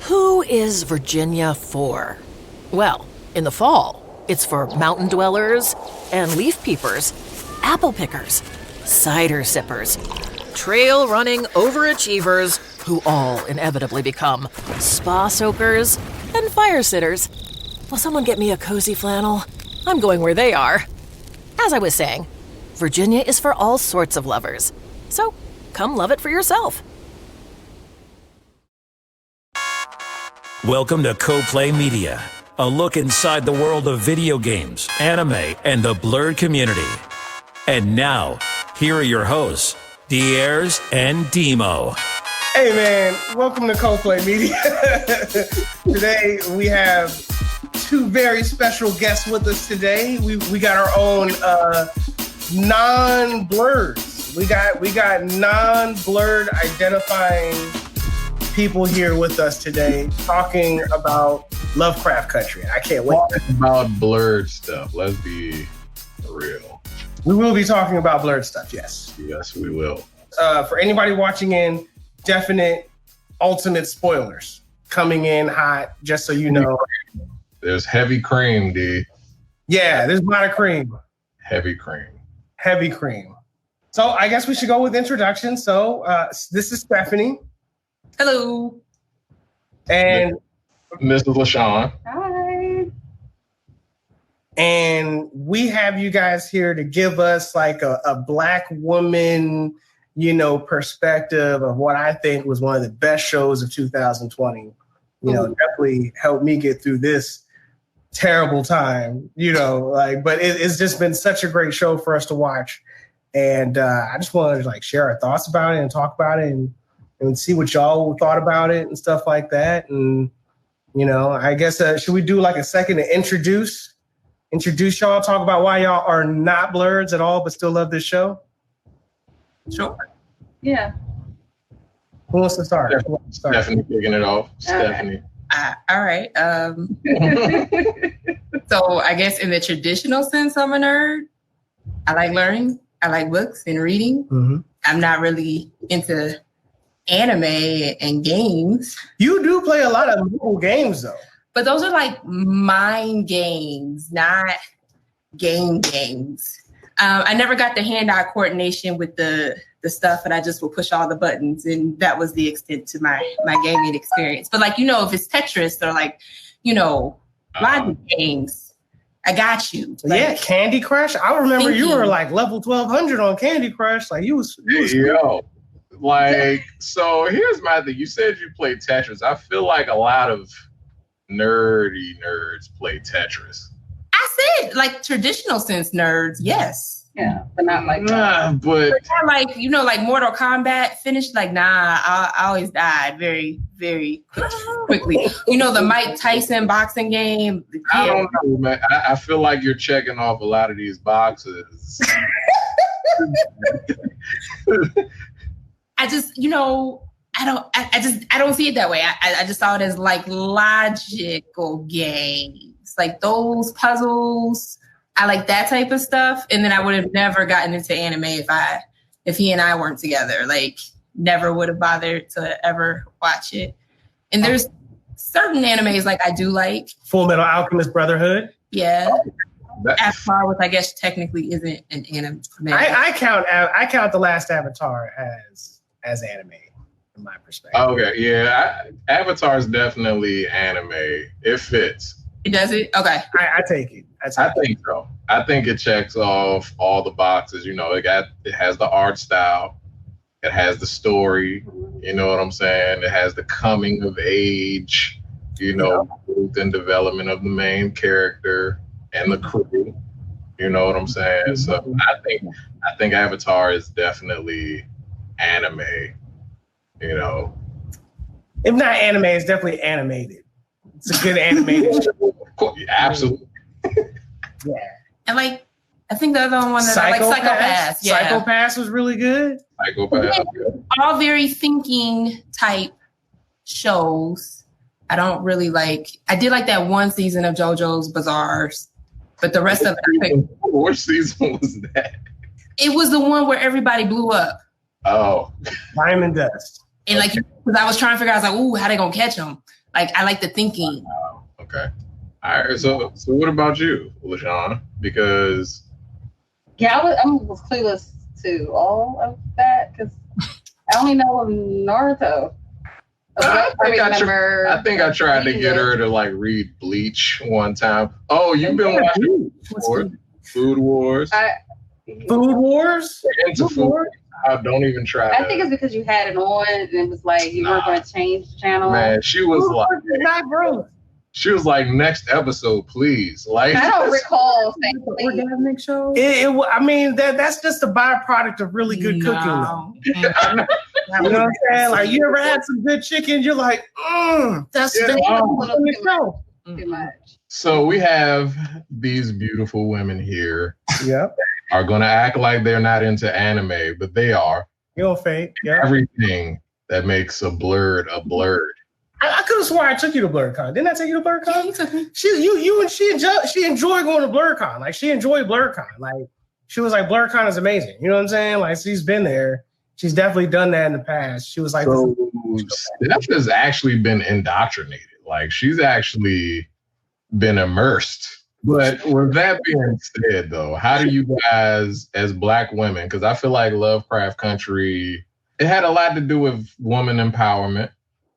Who is Virginia for? Well, in the fall, it's for mountain dwellers and leaf peepers, apple pickers, cider sippers, trail running overachievers who all inevitably become spa soakers and fire sitters. Will someone get me a cozy flannel? I'm going where they are. As I was saying, Virginia is for all sorts of lovers. So come love it for yourself. Welcome to CoPlay Media, a look inside the world of video games, anime, and the Blerd community. And now, here are your hosts, D and Dmo. Hey man, welcome to CoPlay Media. Today we have two very special guests with us today. We got our own non-Blerds. We got non-Blerd identifying people here with us today talking about Lovecraft Country. I can't wait. About Blerd stuff. Let's be real. We will be talking about Blerd stuff, yes. Yes, we will. For anybody watching in, definite ultimate spoilers coming in hot, just so you know. There's heavy cream, D. Yeah, there's a lot of cream. Heavy cream. Heavy cream. So I guess we should go with introductions. So this is Stephanie. Hello. And Mrs. LaShawn. Hi. And we have you guys here to give us like a Black woman, perspective of what I think was one of the best shows of 2020. Definitely helped me get through this terrible time, but it's just been such a great show for us to watch. And I just wanted to share our thoughts about it and talk about it and see what y'all thought about it and stuff like that. And, I guess, should we do a second to introduce y'all, talk about why y'all are not Blerds at all, but still love this show? Sure. Yeah. Who wants to start? Stephanie kicking it off. Stephanie. All right. So I guess in the traditional sense, I'm a nerd. I like learning. I like books and reading. Mm-hmm. I'm not really into anime and games. You do play a lot of mobile games, though. But those are mind games, not games. I never got the hand-eye coordination with the stuff, and I just would push all the buttons, and that was the extent to my gaming experience. But if it's Tetris or logic games, I got you. Yeah, Candy Crush. I remember you were level 1200 on Candy Crush. You was Yo. So here's my thing. You said you played Tetris. I feel like a lot of nerds play Tetris. I said traditional sense nerds, yes. Yeah, but not but not Mortal Kombat finished. I always died very, very quickly. The Mike Tyson boxing game. I don't know, man. I feel like you're checking off a lot of these boxes. I just, I don't see it that way. I just saw it as logical games, those puzzles. I like that type of stuff. And then I would have never gotten into anime if he and I weren't together. Never would have bothered to ever watch it. And there's certain animes I do like. Full Metal Alchemist Brotherhood. Yeah. Avatar, which I guess technically isn't an anime. I count The Last Avatar as anime, in my perspective. Okay, yeah. Avatar is definitely anime. It fits. It does it? Okay. I take it. I think so. I think it checks off all the boxes. It has the art style. It has the story. You know what I'm saying? It has the coming of age, growth and development of the main character and the crew. You know what I'm saying? So I think Avatar is definitely anime. If not anime, it's definitely animated. It's a good animated show. Absolutely. Yeah. And I think the other one that Psychopaths. Yeah. Psychopaths was really good. Psychopaths. Yeah. All very thinking type shows. I don't really I did that one season of JoJo's Bizarres, but the rest of it. What season was that? It was the one where everybody blew up. Oh. Diamond Dust. And because I was trying to figure out, I was ooh, how they gonna catch them? Like, I like the thinking. Okay. All right. So what about you, LaShawn? Because I was clueless to all of that because I only know of Naruto. I think I tried to get her to like read Bleach one time. Oh, you've been watching Food Wars? Food Wars? Into Food Wars? Don't even try. I think it's because you had it on and it was like you weren't going to change the channel. Man, she was like, not gross. She was like, next episode, please. Like, I don't recall saying orgasmic show. I mean, that's just a byproduct of really good cooking. Though. You know what I'm saying? Like, you ever had some good chicken? You're like, that's the show. Too much. So we have these beautiful women here. Yep. Are going to act like they're not into anime, but they are. You're fake. Yeah. Everything that makes a Blerd a Blerd. I could have sworn I took you to BlerdCon. Didn't I take you to BlerdCon? Yeah, you took me. She enjoyed going to BlerdCon. Like, she enjoyed BlerdCon. Like, she was like, BlerdCon is amazing. You know what I'm saying? Like, she's been there. She's definitely done that in the past. She was like, so Steph has actually been indoctrinated. Like, she's actually been immersed. But with that being said, though, how do you guys, as Black women, because I feel like Lovecraft Country, it had a lot to do with woman empowerment.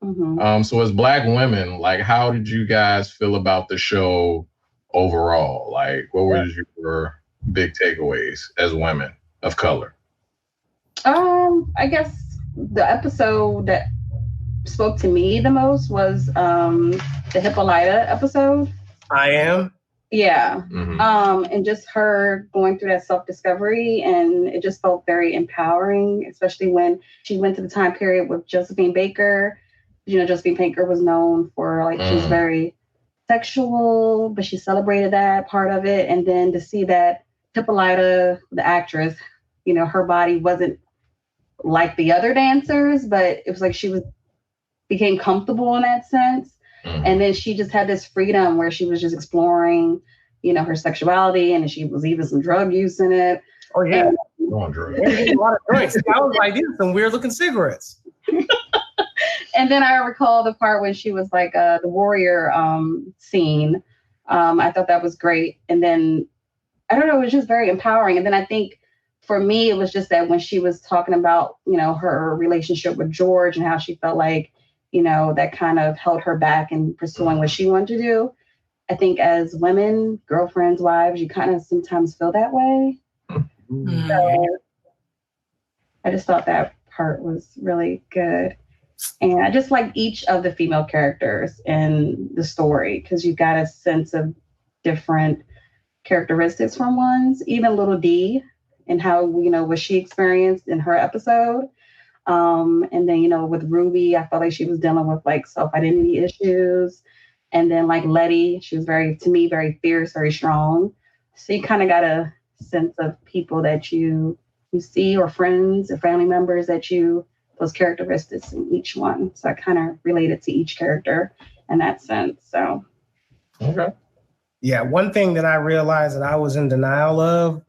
Mm-hmm. So as Black women, like, how did you guys feel about the show overall? Like, what were your big takeaways as women of color? I guess the episode that spoke to me the most was the Hippolyta episode. I Am. Yeah. Mm-hmm. And just her going through that self-discovery, and it just felt very empowering, especially when she went to the time period with Josephine Baker. You know, Josephine Baker was known for, like, she's very sexual, but she celebrated that part of it. And then to see that Hippolyta, the actress, you know, her body wasn't like the other dancers, but it was like she became comfortable in that sense. And then she just had this freedom where she was just exploring, you know, her sexuality, and she was even some drug use in it. Oh, yeah. A lot of drinks. I was like, these are some weird looking cigarettes. And then I recall the part when she was like the warrior scene. I thought that was great. And then, I don't know, it was just very empowering. And then I think for me, it was just that when she was talking about, you know, her relationship with George and how she felt like, you know, that kind of held her back in pursuing what she wanted to do. I think as women, girlfriends, wives, you kind of sometimes feel that way. Mm-hmm. So I just thought that part was really good. And I just like each of the female characters in the story because you got a sense of different characteristics from ones, even little D and how, you know, what she experienced in her episode. And then, you know, with Ruby, I felt like she was dealing with like self-identity issues. And then like Letty, she was to me, very fierce, very strong. So you kind of got a sense of people that you see, or friends or family members that those characteristics in each one. So I kind of related to each character in that sense. So. Okay. Yeah. One thing that I realized that I was in denial of,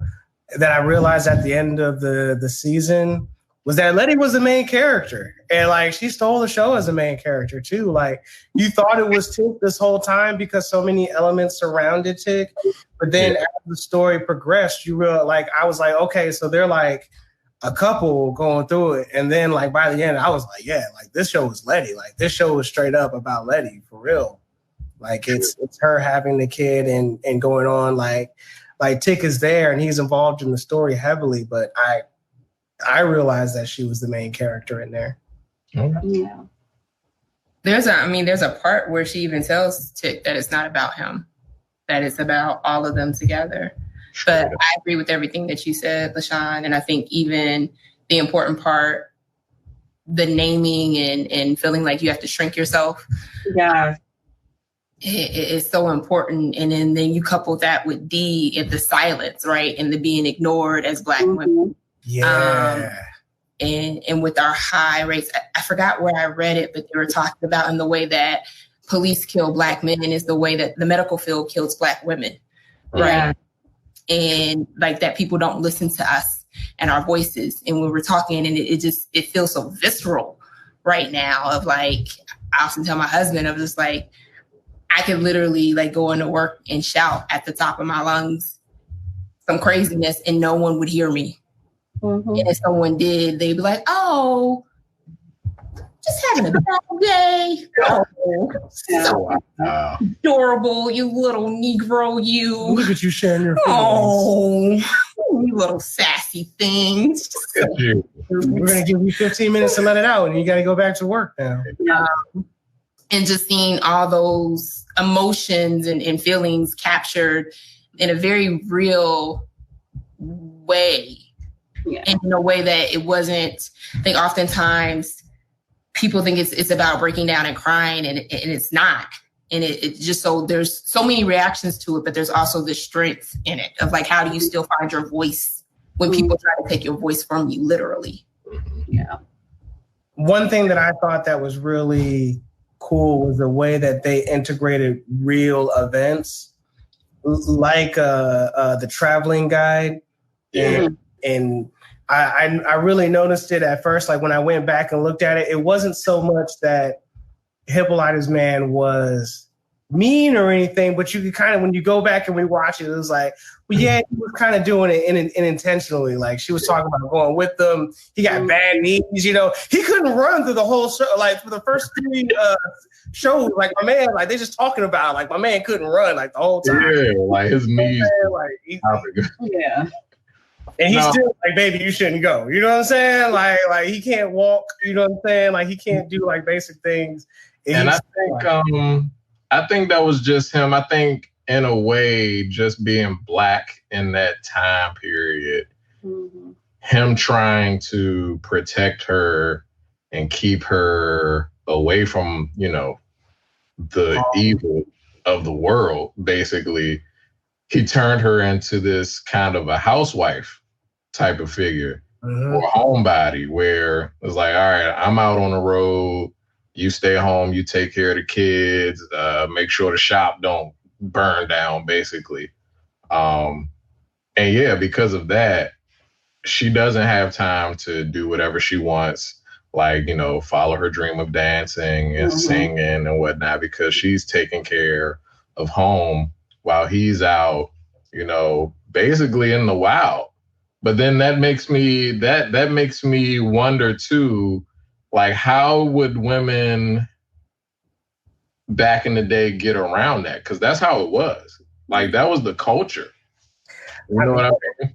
that I realized at the end of the season, was that Letty was the main character. And like, she stole the show as the main character too. Like, you thought it was Tick this whole time because so many elements surrounded Tick. But then as the story progressed, you realize, like, I was like, okay, so they're like a couple going through it. And then like by the end, I was like, yeah, like this show was Letty. Like this show was straight up about Letty for real. Like it's her having the kid and going on, like Tick is there and he's involved in the story heavily, but I realized that she was the main character in there. Okay. Yeah. There's a part where she even tells Tick that it's not about him, that it's about all of them together. But I agree with everything that you said, LaShawn. And I think even the important part, the naming and feeling like you have to shrink yourself. Yeah. It is so important. And then you couple that with D and the silence, right? And the being ignored as Black women. Yeah. And with our high rates, I forgot where I read it, but they were talking about in the way that police kill Black men is the way that the medical field kills Black women. Right. Yeah. And like that people don't listen to us and our voices. And when we're talking, and it feels so visceral right now of like, I often tell my husband, I'm just like, I could literally like go into work and shout at the top of my lungs some craziness and no one would hear me. Mm-hmm. And if someone did, they'd be like, oh, just having a bad day. Oh, so adorable, you little Negro, you. Look at you sharing your feelings. Oh, you little sassy things. We're going to give you 15 minutes to let it out, and you got to go back to work now. And just seeing all those emotions and feelings captured in a very real way. Yeah. And in a way that it wasn't, I think oftentimes people think it's about breaking down and crying, and it's not. And it just, so there's so many reactions to it, but there's also the strength in it of like, how do you still find your voice when people try to take your voice from you, literally? Yeah. One thing that I thought that was really cool was the way that they integrated real events, like the traveling guide. Yeah. And I really noticed it at first. Like when I went back and looked at it, it wasn't so much that Hippolyta's man was mean or anything, but you could kind of, when you go back and rewatch it, it was like, well, yeah, he was kind of doing it intentionally. Like she was talking about going with them. He got bad knees, you know. He couldn't run through the whole show. Like for the first 3 shows, like my man, like they just talking about, like my man couldn't run like the whole time. Yeah, like his knees. Yeah. And he's still like, baby, you shouldn't go. You know what I'm saying? Like he can't walk. You know what I'm saying? Like he can't do like basic things. And I think that was just him. I think in a way, just being Black in that time period, him trying to protect her and keep her away from, you know, the evil of the world, basically, he turned her into this kind of a housewife type of figure or a homebody, where it's like, all right, I'm out on the road. You stay home, you take care of the kids, make sure the shop don't burn down, basically. And yeah, because of that, she doesn't have time to do whatever she wants, like, you know, follow her dream of dancing and singing and whatnot, because she's taking care of home while he's out, you know, basically in the wild. But then that makes me wonder too, like, how would women back in the day get around that? Because that's how it was. Like, that was the culture. You know what I mean?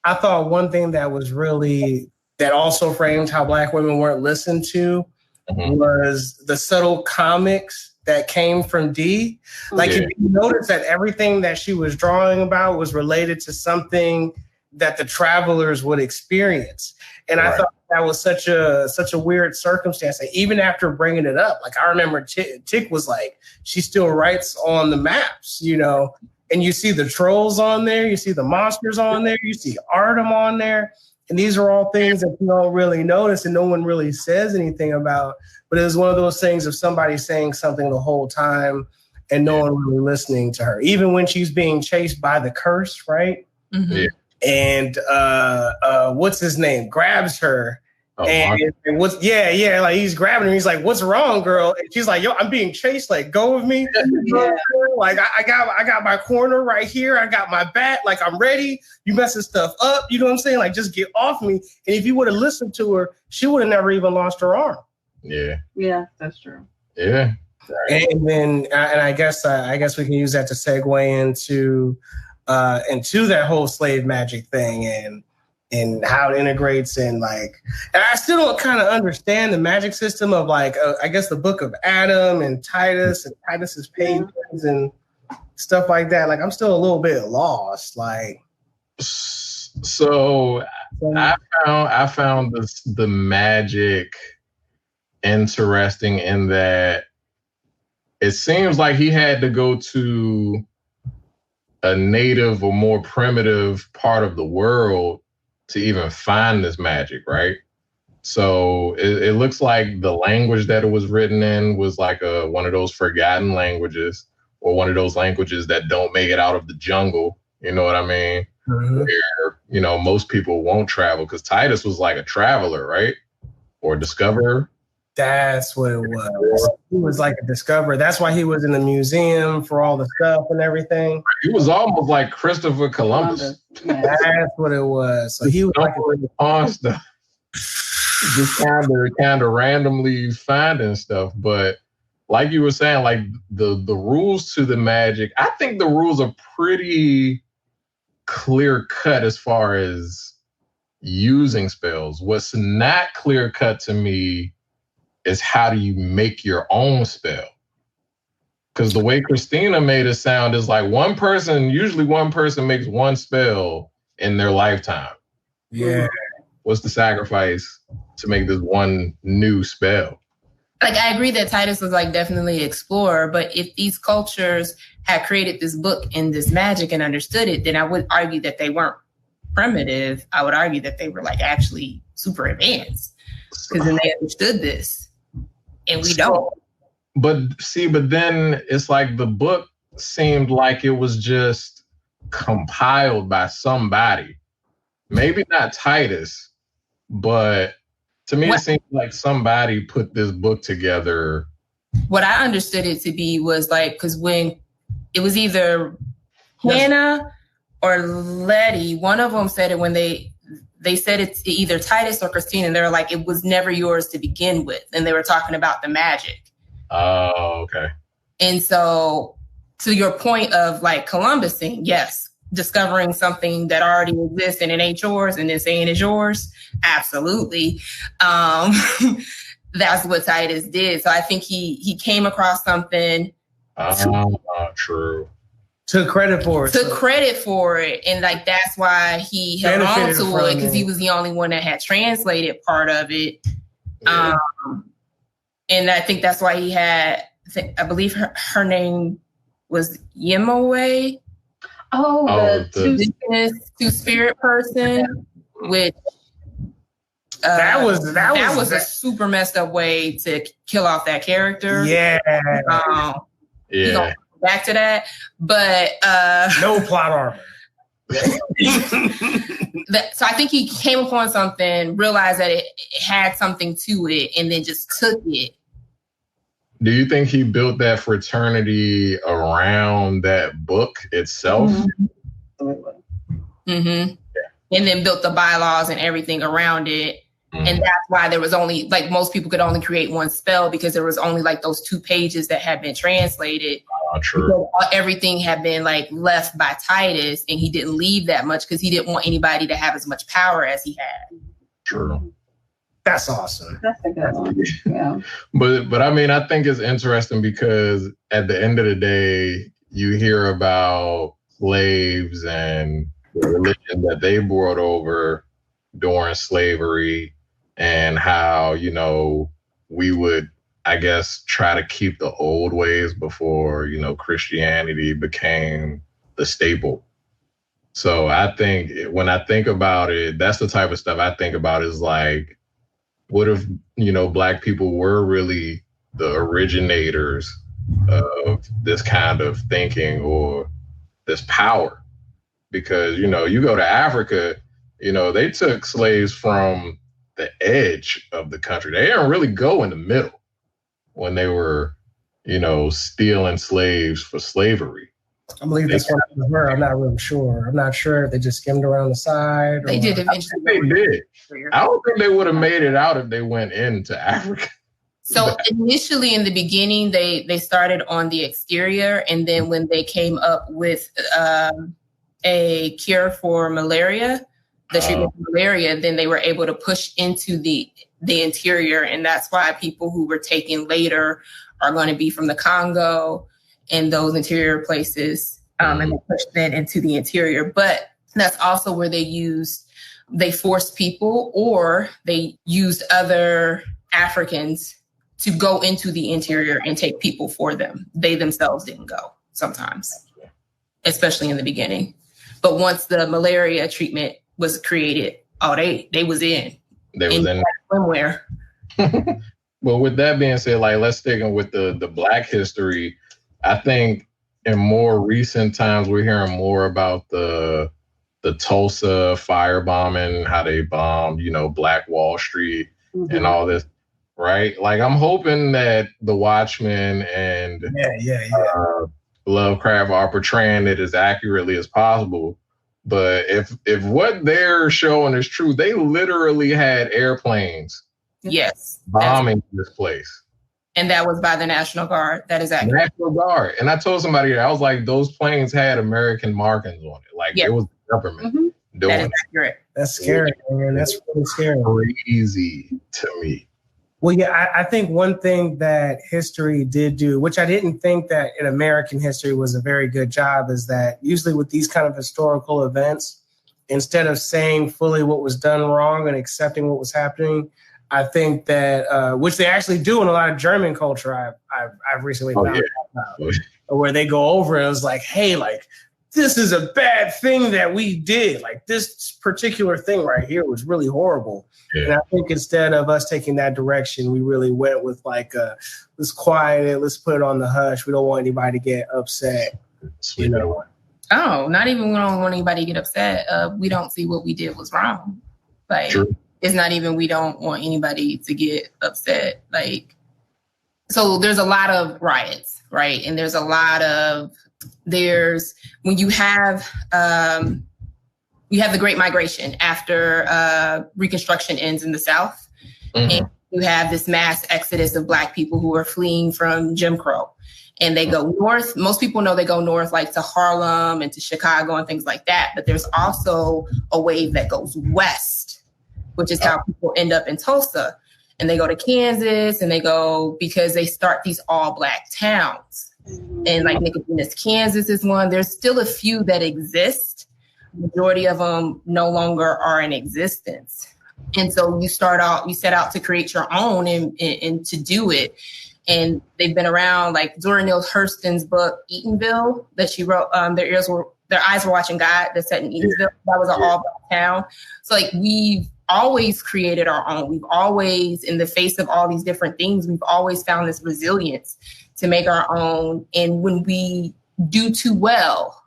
I thought one thing that was really, that also framed how Black women weren't listened to was the subtle comics that came from D. Like, if you notice that everything that she was drawing about was related to something that the travelers would experience. And I thought that was such a weird circumstance. And even after bringing it up, like I remember Tick was like, she still writes on the maps, you know, and you see the trolls on there, you see the monsters on there, you see Artem on there. And these are all things that you don't really notice and no one really says anything about. But it was one of those things of somebody saying something the whole time and no one really listening to her. Even when she's being chased by the curse, right? Yeah. And what's his name grabs her, and what's like he's grabbing her. He's like, "What's wrong, girl?" And she's like, "Yo, I'm being chased. Like, go with me." Like I got my corner right here. I got my bat. Like I'm ready. You messing stuff up. You know what I'm saying? Like just get off me. And if you would have listened to her, she would have never even lost her arm. Yeah, that's true. Yeah. And then I guess we can use that to segue into that whole slave magic thing and how it integrates and I still don't kind of understand the magic system of I guess the Book of Adam and Titus and Titus's paintings and stuff like that. Like I'm still a little bit lost. So I found the magic interesting in that it seems like he had to go to a native or more primitive part of the world to even find this magic, right? So it looks like the language that it was written in was like one of those forgotten languages, or one of those languages that don't make it out of the jungle. You know what I mean? Where, you know, most people won't travel, because Titus was like a traveler, right? Or discoverer. That's what it was. He was like a discoverer. That's why he was in the museum for all the stuff and everything. He was almost like Christopher Columbus. Yeah. That's what it was. So he was like on stuff. Just kind of randomly finding stuff. But like you were saying, like the rules to the magic, I think the rules are pretty clear cut as far as using spells. What's not clear cut to me is how do you make your own spell? Because the way Christina made it sound is like usually one person makes one spell in their lifetime. Yeah. What's the sacrifice to make this one new spell? Like, I agree that Titus was like definitely an explorer, but if these cultures had created this book and this magic and understood it, then I would argue that they weren't primitive. I would argue that they were like actually super advanced because then they understood this. And we don't. But then it's like the book seemed like it was just compiled by somebody. Maybe not Titus, but to me, it seemed like somebody put this book together. What I understood it to be was like, because when it was either Hannah or Letty, one of them said it when they said it's either Titus or Christina, and they were like, it was never yours to begin with. And they were talking about the magic. Oh, okay. And so to your point of like Columbus saying, yes, discovering something that already exists and it ain't yours and then saying it's yours. Absolutely. That's what Titus did. So I think he came across something. True. Took credit for it. And like, that's why he held on to it, because he was the only one that had translated part of it. Yeah. And I think that's why he had, I believe her name was Yemoe. The two-spirit person, which that was a super messed up way to kill off that character. Yeah. Yeah. Back to that, but no plot armor. So I think he came upon something, realized that it had something to it, and then just took it. Do you think he built that fraternity around that book itself? Mm-hmm. Yeah. And then built the bylaws and everything around it. Mm-hmm. And that's why there was only, like, most people could only create one spell because there was only like those 2 pages that had been translated. True. Everything had been like left by Titus, and he didn't leave that much because he didn't want anybody to have as much power as he had. True. That's awesome. That's a good one. Yeah. But I mean, I think it's interesting because at the end of the day, you hear about slaves and the religion that they brought over during slavery and how, you know, we would, I guess, try to keep the old ways before, you know, Christianity became the staple. So I think when I think about it, that's the type of stuff I think about is like, what if, you know, Black people were really the originators of this kind of thinking or this power? Because, you know, you go to Africa, you know, they took slaves from the edge of the country. They didn't really go in the middle when they were, you know, stealing slaves for slavery. I believe that's what it was. I'm not really sure. I'm not sure if they just skimmed around the side. They did eventually. They did. I don't think they would have made it out if they went into Africa. So initially in the beginning, they started on the exterior. And then when they came up with a cure for malaria, the treatment for malaria, then they were able to push into the interior. And that's why people who were taken later are going to be from the Congo and those interior places. And they pushed that into the interior. But that's also where they forced people, or they used other Africans to go into the interior and take people for them. They themselves didn't go sometimes, especially in the beginning. But once the malaria treatment was created, they was in. They was in somewhere. Well, with that being said, like, let's stick with the Black history. I think in more recent times, we're hearing more about the Tulsa firebombing, how they bombed, you know, Black Wall Street and all this. right? Like I'm hoping that the Watchmen and Lovecraft are portraying it as accurately as possible. But if what they're showing is true, they literally had airplanes bombing this place. And that was by the National Guard. That is accurate. National Guard. And I told somebody, I was like, those planes had American markings on it. Like it was the government doing that is accurate. That's scary, man. That's really scary. Crazy to me. Well, yeah, I think one thing that history did do, which I didn't think that in American history was a very good job, is that usually with these kind of historical events, instead of saying fully what was done wrong and accepting what was happening, I think that, which they actually do in a lot of German culture, I've recently found out about, where they go over and it was like, hey, like, this is a bad thing that we did. Like this particular thing right here was really horrible. Yeah. And I think instead of us taking that direction, we really went with like, let's quiet it. Let's put it on the hush. We don't want anybody to get upset. You know? Oh, not even we don't want anybody to get upset. We don't see what we did was wrong. Like, True. It's not even we don't want anybody to get upset. Like, so there's a lot of riots, right? And there's a lot of when you have the Great Migration after Reconstruction ends in the South, and you have this mass exodus of Black people who are fleeing from Jim Crow, and they go north. Most people know they go north, like to Harlem and to Chicago and things like that. But there's also a wave that goes west, which is how people end up in Tulsa, and they go to Kansas, and they go because they start these all Black towns. And like Nicodemus, Kansas is one. There's still a few that exist. Majority of them no longer are in existence. And so you set out to create your own and to do it. And they've been around, like Zora Neale Hurston's book, Eatonville, that she wrote, Their Eyes Were Watching God, that's set in Eatonville. That was an all Black town. So like we've always created our own. We've always, in the face of all these different things, we've always found this resilience to make our own. And when we do too well,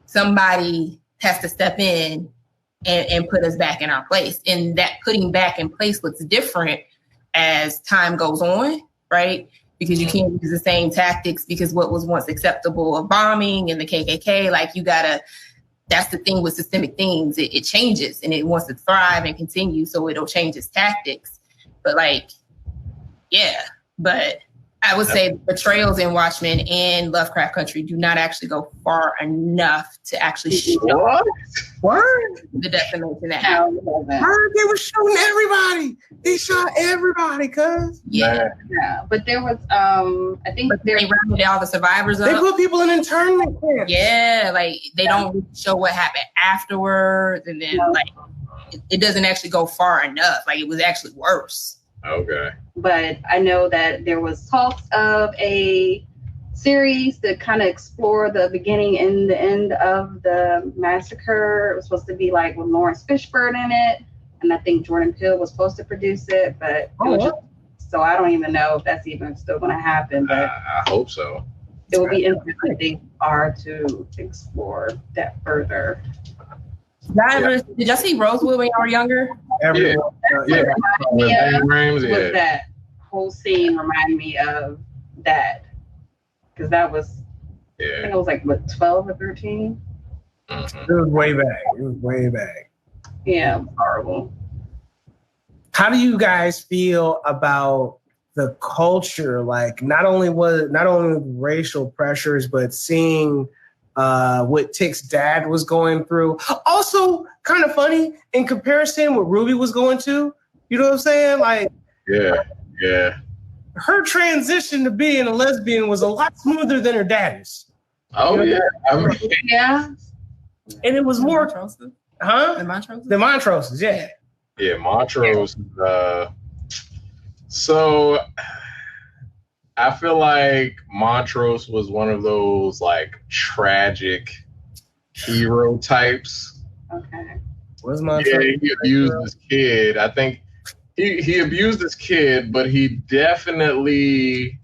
somebody has to step in and put us back in our place. And that putting back in place looks different as time goes on, right? Because you can't use the same tactics because what was once acceptable of bombing and the KKK, like that's the thing with systemic things. It changes and it wants to thrive and continue. So it'll change its tactics. But but I would say the portrayals in Watchmen and Lovecraft Country do not actually go far enough to actually show the decimation that happened. They were shooting everybody. They shot everybody, cuz. Yeah. But there was, I think they rounded all the survivors up. They put people in internment camps. Yeah, like they don't really show what happened afterwards, and then it doesn't actually go far enough. Like it was actually worse. Okay. But I know that there was talks of a series to kind of explore the beginning and the end of the massacre. It was supposed to be like with Lawrence Fishburne in it, and I think Jordan Peele was supposed to produce it, but so I don't even know if that's even still going to happen. But I hope so. It would be interesting to explore that further. Did y'all see Rosewood when y'all were younger? Was that whole scene reminded me of that, because that was I think it was like 12 or 13. It was way back. Yeah, it was horrible. How do you guys feel about the culture? Like not only racial pressures, but seeing what Tick's dad was going through. Also, kind of funny in comparison what Ruby was going to. You know what I'm saying? Like, yeah. Her transition to being a lesbian was a lot smoother than her dad's. Oh, yeah. Yeah. And it was more... The Montroses? The Montroses, yeah. Yeah, Montrose. So... I feel like Montrose was one of those like tragic hero types. Okay. What's Montrose? Yeah, he abused his kid. I think he abused his kid, but he definitely,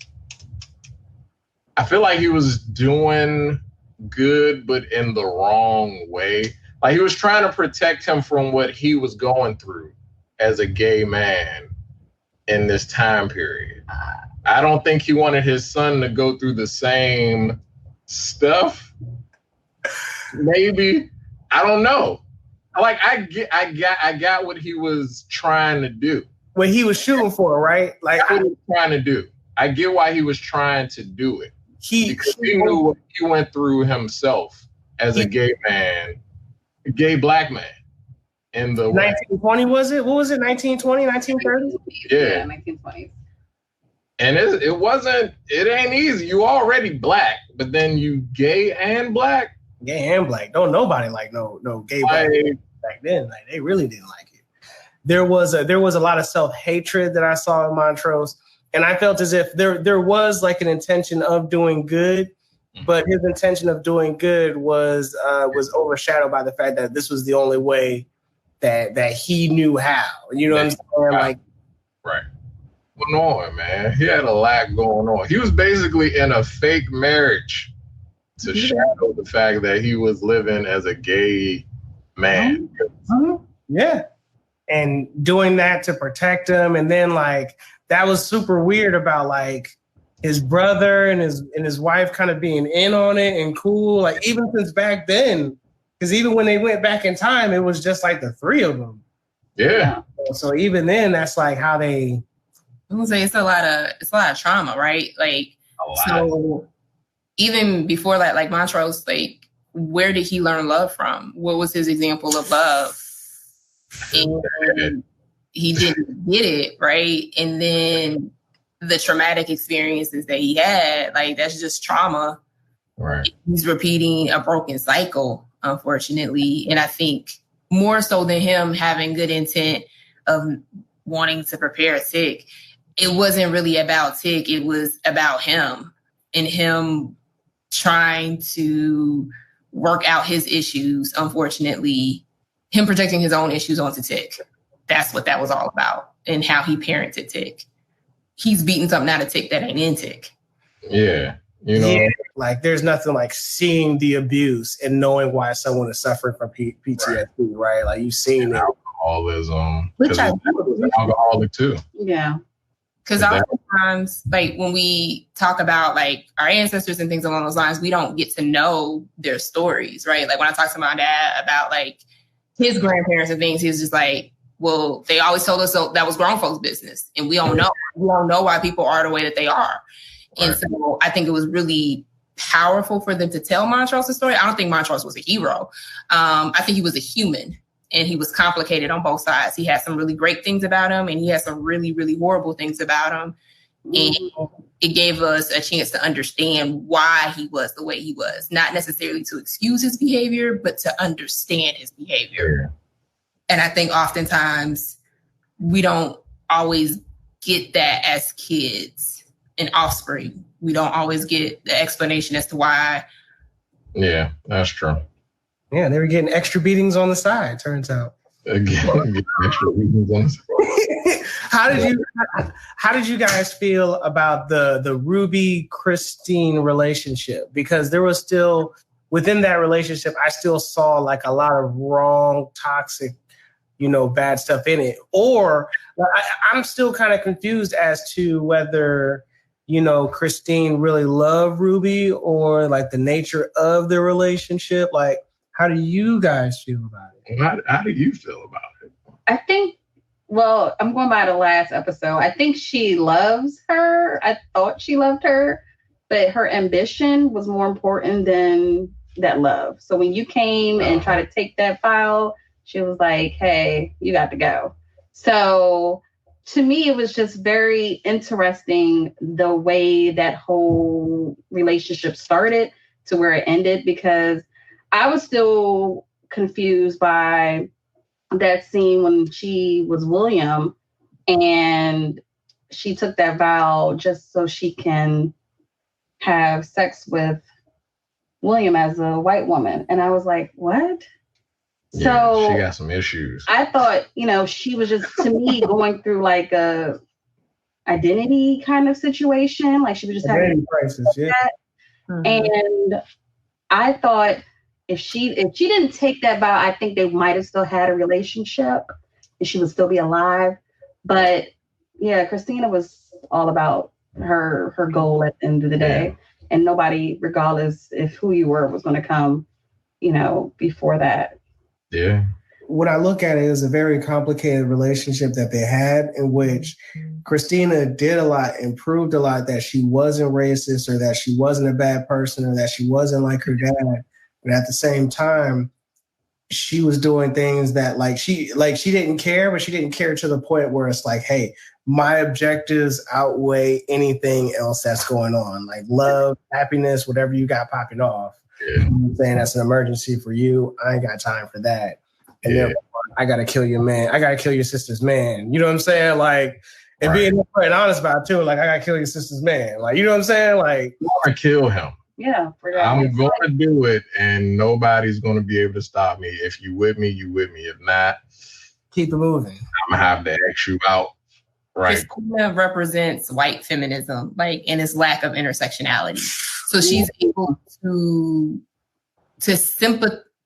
I feel like he was doing good, but in the wrong way. Like he was trying to protect him from what he was going through as a gay man. in this time period. I don't think he wanted his son to go through the same stuff. Maybe. I don't know. Like I got what he was trying to do. What he was shooting for, right? Like what he was trying to do. I get why he was trying to do it. Because he knew what he went through himself as a gay man, a gay black man. In the 1920 was it? What was it? 1920, 1930? Yeah, 1920s. And it ain't easy. You already black, but then you gay and black. Gay and black. Don't nobody like no gay black back then. Like they really didn't like it. There was a lot of self-hatred that I saw in Montrose, and I felt as if there was like an intention of doing good, but his intention of doing good was overshadowed by the fact that this was the only way that he knew how. You know what I'm saying? Like, right. Going on, man. He had a lot going on. He was basically in a fake marriage to shadow the fact that he was living as a gay man. Yeah. And doing that to protect him. And then like that was super weird about like his brother and his wife kind of being in on it and cool. Like even since back then, because even when they went back in time, it was just like the three of them. Yeah. So even then, that's like how they. I would say it's a lot of trauma, right? Like, so even before that, like Montrose, like, where did he learn love from? What was his example of love? And he didn't get it, right? And then the traumatic experiences that he had, like, that's just trauma. Right. He's repeating a broken cycle, unfortunately. And I think more so than him having good intent of wanting to prepare Tick, it wasn't really about Tick. It was about him and him trying to work out his issues. Unfortunately, him projecting his own issues onto Tick. That's what that was all about, and how he parented Tick. He's beating something out of Tick that ain't in Tick. Yeah. You know, like there's nothing like seeing the abuse and knowing why someone is suffering from PTSD, right? Like you've seen it. Alcoholism. Which I was an alcoholic too. Yeah. Because oftentimes, like when we talk about like our ancestors and things along those lines, we don't get to know their stories, right? Like when I talk to my dad about like his grandparents and things, he was just like, well, they always told us that was grown folks' business. And we don't know. We don't know why people are the way that they are. Right. And so I think it was really powerful for them to tell Montrose's story. I don't think Montrose was a hero. I think he was a human, and he was complicated on both sides. He had some really great things about him, and he had some really, really horrible things about him. And it gave us a chance to understand why he was the way he was, not necessarily to excuse his behavior, but to understand his behavior. And I think oftentimes we don't always get that as kids and offspring. We don't always get the explanation as to why. Yeah, that's true. Yeah, they were getting extra beatings on the side, turns out. Getting extra beatings on the side. How did you guys feel about the Ruby Christine relationship? Because there was still within that relationship, I still saw like a lot of wrong, toxic, bad stuff in it. Or I'm still kind of confused as to whether Christine really loved Ruby or like the nature of the relationship. Like, how do you guys feel about it? How do you feel about it? I think, well, I'm going by the last episode. I think she loves her. I thought she loved her, but her ambition was more important than that love. So when you came and tried to take that file, she was like, hey, you got to go. So to me, it was just very interesting the way that whole relationship started to where it ended, because I was still confused by that scene when she was William and she took that vow just so she can have sex with William as a white woman. And I was like, what? Yeah, so she got some issues. I thought, she was just, to me, going through like a identity kind of situation. Like she was just having a crisis. Yeah. And I thought if she didn't take that vow, I think they might have still had a relationship and she would still be alive. But, Yeah, Christina was all about her goal at the end of the day. And nobody, regardless if who you were, was going to come, before that. Yeah. What I look at it is a very complicated relationship that they had, in which Christina did a lot, improved a lot, that she wasn't racist or that she wasn't a bad person or that she wasn't like her dad. But at the same time, she was doing things that she didn't care, but she didn't care to the point where it's like, hey, my objectives outweigh anything else that's going on. Like love, happiness, whatever you got popping off. Yeah. I'm saying that's an emergency for you. I ain't got time for that. And then I gotta kill your man. I gotta kill your sister's man. You know what I'm saying? Like, and being honest about it too. Like, I gotta kill your sister's man. Like, you know what I'm saying? Like, or kill him. Yeah, I'm going to do it, and nobody's going to be able to stop me. If you with me, you with me. If not, keep it moving. I'm gonna have to X you out. Right. Christina represents white feminism, and its lack of intersectionality. So she's able to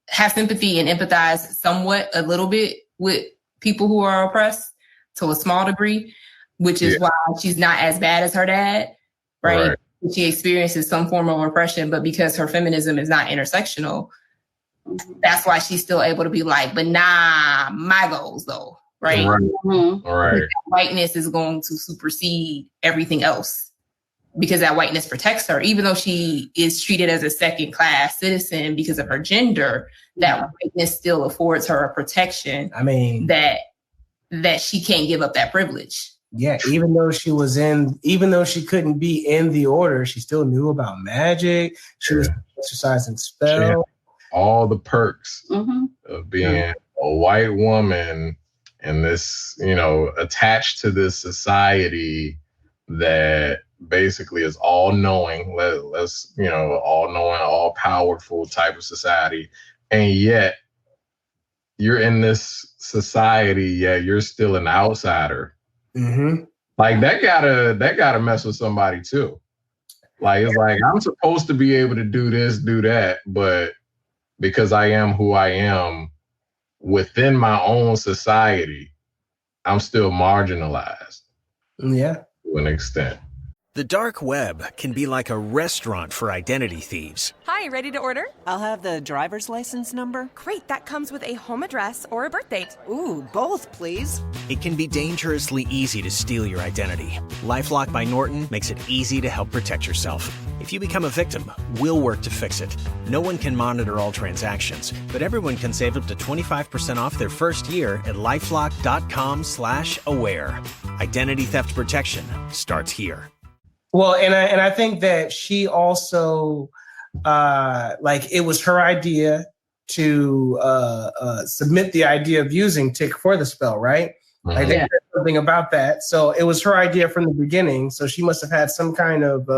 have sympathy and empathize somewhat, a little bit, with people who are oppressed to a small degree, which is why she's not as bad as her dad, right? She experiences some form of oppression, but because her feminism is not intersectional, that's why she's still able to be like, but nah, my goals though, right? Mm-hmm. Right. Whiteness is going to supersede everything else because that whiteness protects her, even though she is treated as a second-class citizen because of her gender. That whiteness still affords her a protection. I mean, that she can't give up that privilege. Yeah, even though she couldn't be in the order, she still knew about magic. She was exercising spell. All the perks of being a white woman and this, attached to this society that basically is all knowing, all knowing, all powerful type of society. And yet you're in this society, you're still an outsider. Mm-hmm. Like that gotta mess with somebody too. Like it's like I'm supposed to be able to do this, do that, but because I am who I am within my own society, I'm still marginalized. Yeah, to an extent. The dark web can be like a restaurant for identity thieves. Hi, ready to order? I'll have the driver's license number. Great, that comes with a home address or a birth date. Ooh, both, please. It can be dangerously easy to steal your identity. LifeLock by Norton makes it easy to help protect yourself. If you become a victim, we'll work to fix it. No one can monitor all transactions, but everyone can save up to 25% off their first year at LifeLock.com/aware. Identity theft protection starts here. Well, and I think that she also, it was her idea to submit the idea of using Tick for the spell, right? I think there's something about that. So it was her idea from the beginning. So she must have had some kind of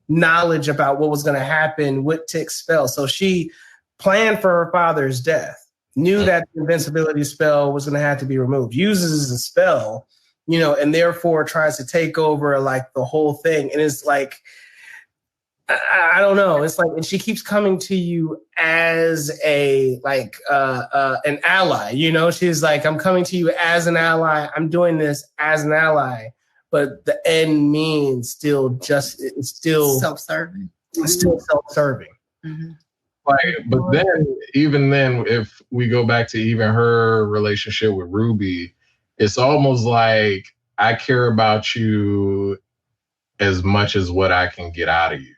knowledge about what was going to happen with Tick's spell. So she planned for her father's death, knew that the invincibility spell was going to have to be removed, uses a spell, and therefore tries to take over the whole thing. And it's like, I don't know. It's like, and she keeps coming to you as an ally, she's like, I'm coming to you as an ally. I'm doing this as an ally, but the end means it's still self-serving. It's still self-serving. Mm-hmm. Right. But then, even then, if we go back to even her relationship with Ruby, it's almost like I care about you as much as what I can get out of you.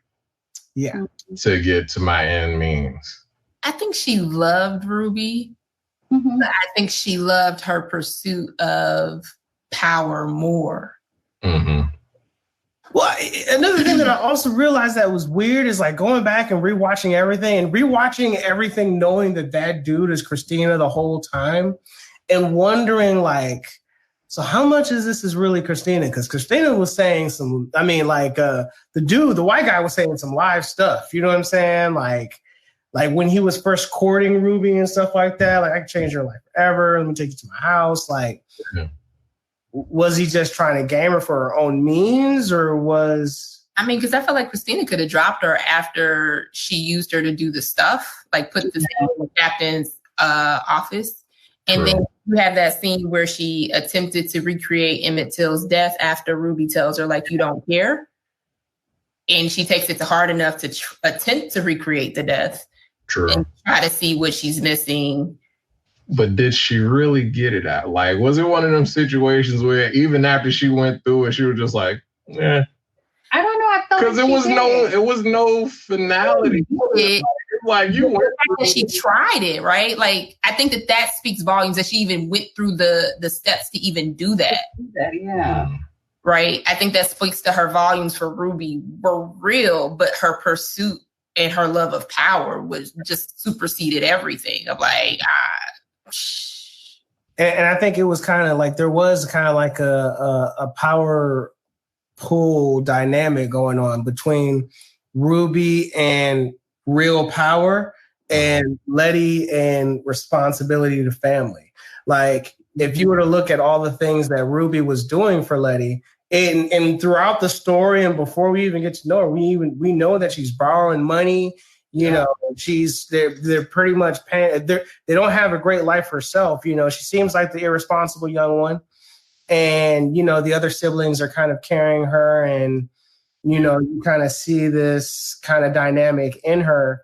Yeah. To get to my end means. I think she loved Ruby. Mm-hmm. But I think she loved her pursuit of power more. Mm-hmm. Well, another thing that I also realized that was weird is going back and rewatching everything knowing that dude is Christina the whole time and wondering so how much is this is really Christina? Because Christina was saying the white guy was saying some live stuff. You know what I'm saying? Like when he was first courting Ruby and stuff like that, I can change your life forever. Let me take you to my house. Was he just trying to game her for her own means, or was... because I felt like Christina could have dropped her after she used her to do the stuff, put the thing in the captain's office. And then you have that scene where she attempted to recreate Emmett Till's death after Ruby tells her, like, you don't care. And she takes it to heart enough to attempt to recreate the death. True. And try to see what she's missing. But did she really get it out? Like, was it one of them situations where even after she went through it, she was just like, eh. I don't know. I felt because it was no finality. Like you went through she tried it, right? Like I think that speaks volumes that she even went through the steps to even do that. Yeah. Right. I think that speaks to her volumes for Ruby were real, but her pursuit and her love of power was just superseded everything. Of like, And I think it was kind of like there was kind of like a power pull dynamic going on between Ruby and real power and Letty and responsibility to family. Like if you were to look at all the things that Ruby was doing for Letty and throughout the story and before we even get to know her, we know that she's borrowing money. You know, they're pretty much paying. They don't have a great life herself. You know, she seems like the irresponsible young one. And, you know, the other siblings are kind of carrying her and, you know, you kind of see this kind of dynamic in her.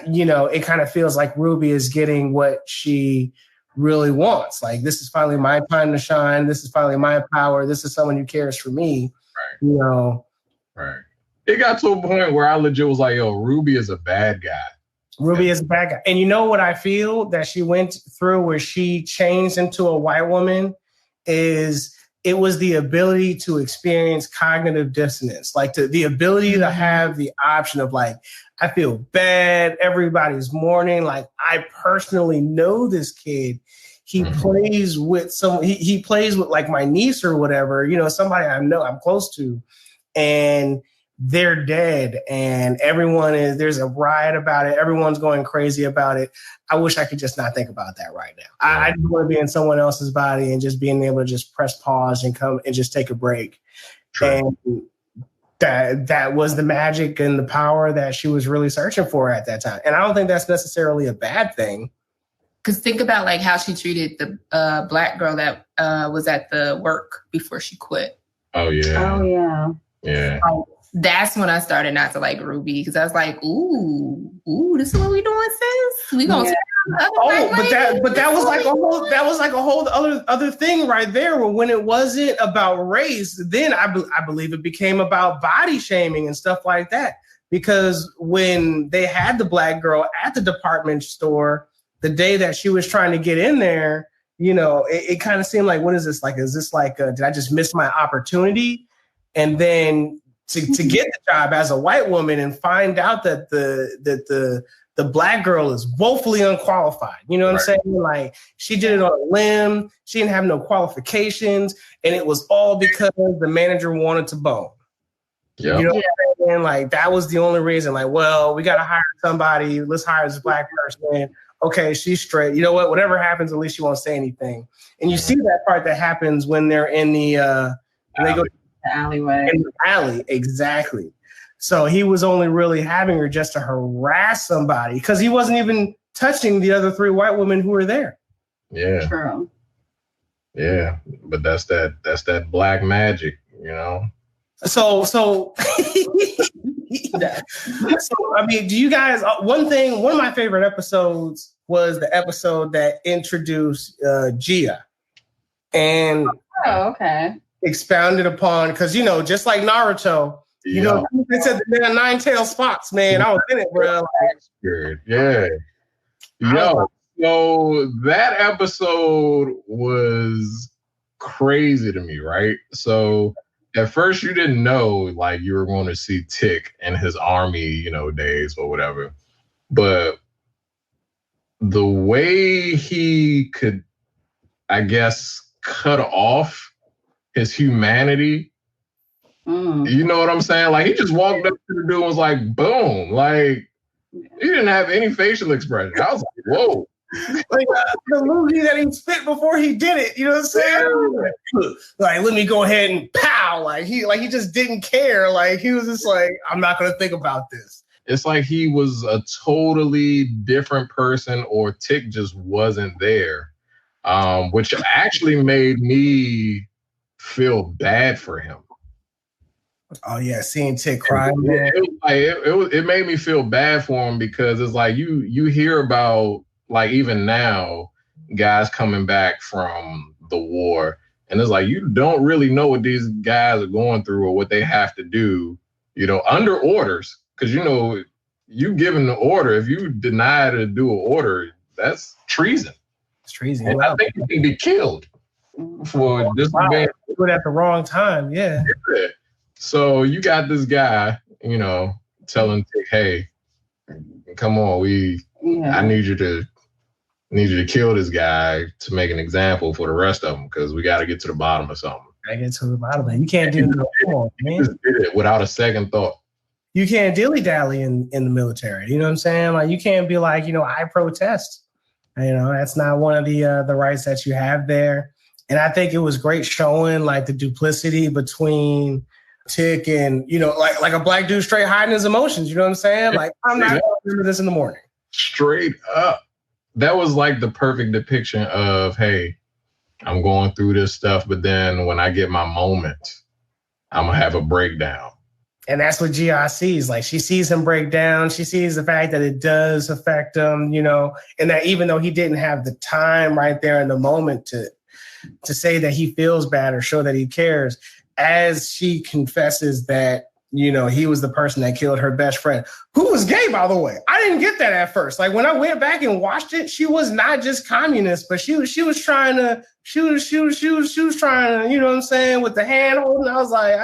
You know, it kind of feels like Ruby is getting what she really wants. Like, this is finally my time to shine. This is finally my power. This is someone who cares for me. Right. You know. Right. It got to a point where I legit was like, yo, Ruby is a bad guy. Ruby is a bad guy. And you know what I feel that she went through where she changed into a white woman is it was the ability to experience cognitive dissonance, like the ability to have the option of like, I feel bad, everybody's mourning. Like I personally know this kid. He plays with he plays with like my niece or whatever, you know, somebody I know I'm close to, and they're dead and there's a riot about it. Everyone's going crazy about it. I wish I could just not think about that right now. I just want to be in someone else's body and just being able to just press pause and come and just take a break. True. And that was the magic and the power that she was really searching for at that time. And I don't think that's necessarily a bad thing. Because think about like how she treated the black girl that was at the work before she quit. Oh, yeah. Oh, yeah. Yeah. That's when I started not to like Ruby because I was like, ooh, this is what we doing, sis. We gonna but that was like a whole other thing right there. When it wasn't about race, then I believe it became about body shaming and stuff like that. Because when they had the black girl at the department store, the day that she was trying to get in there, you know, it kind of seemed like, what is this like? Is this like, did I just miss my opportunity? And then to get the job as a white woman and find out that the black girl is woefully unqualified. You know what I'm saying? Like she did it on a limb. She didn't have no qualifications. And it was all because the manager wanted to bone. Yeah. You know what I'm saying? Like that was the only reason. Like, well, we got to hire somebody. Let's hire this black person. Okay, she's straight. You know what? Whatever happens, at least she won't say anything. And you see that part that happens when they're in they go the alleyway. In the alley, exactly. So he was only really having her just to harass somebody because he wasn't even touching the other three white women who were there. Yeah. True. Yeah, but that's that black magic, you know. So I mean, do you guys? One of my favorite episodes was the episode that introduced Gia, and okay. Expounded upon because you know, just like Naruto, you know, they said the man 9-tailed spots, man. I was in it, bro. Like, yeah. Yo, so that episode was crazy to me, right? So at first you didn't know like you were going to see Tick and his army, you know, days or whatever. But the way he could, I guess, cut off his humanity, you know what I'm saying? Like he just walked up to the dude and was like, boom. Like he didn't have any facial expression. I was like, whoa. Like the movie that he spit before he did it, you know what I'm saying? Like, let me go ahead and pow. Like he just didn't care. Like he was just like, I'm not gonna think about this. it's like he was a totally different person, or Tick just wasn't there, which actually made me feel bad for him. Oh yeah, seeing Tick crying. It made me feel bad for him, because it's like you hear about, like, even now, guys coming back from the war, and it's like you don't really know what these guys are going through or what they have to do, under orders, because you given the order. If you deny to do an order, that's treason. It's treason. And I think you can be killed for this. Wow. Do it at the wrong time. Yeah. So you got this guy, telling Tick, "Hey, come on, I need you to kill this guy to make an example for the rest of them, because we got to get to the bottom of something." I get to the bottom of it. You can't do it. Come on, man. You just did it without a second thought. You can't dilly-dally in the military. You know what I'm saying? Like, you can't be like, I protest. That's not one of the rights that you have there. And I think it was great showing, like, the duplicity between Tick and, like a black dude straight hiding his emotions. You know what I'm saying? Like, I'm not going to remember this in the morning. Straight up. That was like the perfect depiction of, hey, I'm going through this stuff, but then when I get my moment, I'm going to have a breakdown. And that's what Gia sees. Like, she sees him break down. She sees the fact that it does affect him, and that even though he didn't have the time right there in the moment to say that he feels bad or show that he cares, as she confesses that, he was the person that killed her best friend, who was gay, by the way. I didn't get that at first. Like, when I went back and watched it, she was not just communist, but she was trying to, she was trying to, you know what I'm saying, with the hand holding. I was like,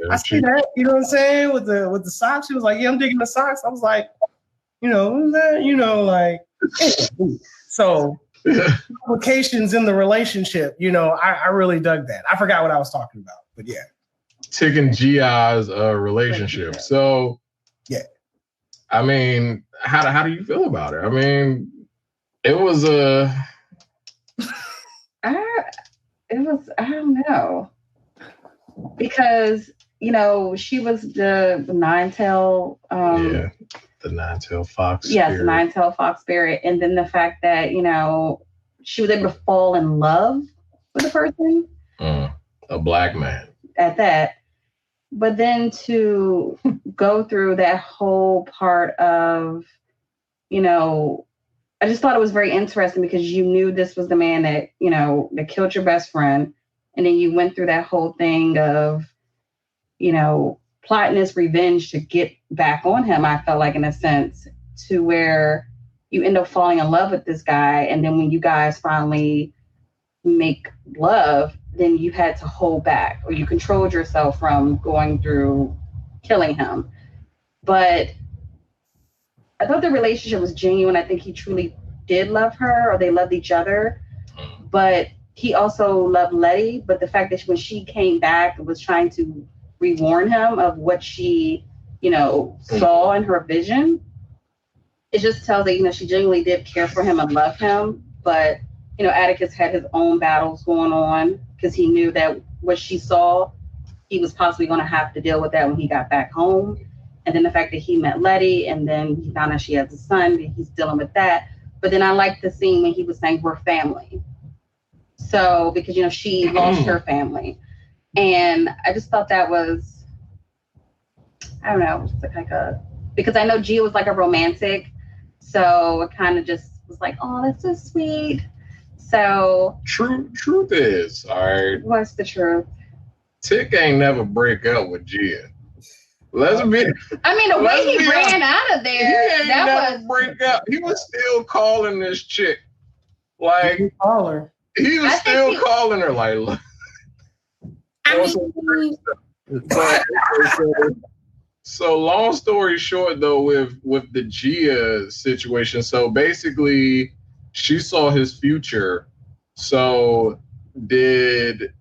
I see that, you know what I'm saying, with the socks. She was like, yeah, I'm digging the socks. I was like, so complications in the relationship, I really dug that. I forgot what I was talking about, but yeah. Tick and Gia's relationship. So, yeah. I mean, how do you feel about it? I mean, it was I don't know, because she was the nine-tail. The nine-tail fox. Yes, spirit. The nine-tail fox spirit, and then the fact that she was able to fall in love with a person, a black man at that. But then to go through that whole part of, I just thought it was very interesting, because you knew this was the man that, that killed your best friend. And then you went through that whole thing of, plotting this revenge to get back on him, I felt like, in a sense, to where you end up falling in love with this guy. And then when you guys finally make love, then you had to hold back, or you controlled yourself from going through killing him. But I thought the relationship was genuine. I think he truly did love her, or they loved each other. But he also loved Letty. But the fact that when she came back and was trying to rewarn him of what she, saw in her vision, it just tells that, she genuinely did care for him and love him. But, Atticus had his own battles going on, because he knew that what she saw, he was possibly going to have to deal with that when he got back home. And then the fact that he met Letty, and then he found out she has a son, he's dealing with that. But then I liked the scene when he was saying, we're family. So, because, she lost her family. And I just thought that was, I don't know, because I know Gia was like a romantic. So it kind of just was like, oh, that's so sweet. So truth is, all right. What's the truth? Tick ain't never break up with Gia. Let's be. I mean, the way he ran out of there, he ain't never break up. He was still calling this chick, like he was still calling her, like. Look. So long story short, though, with the Gia situation, so basically, she saw his future. So did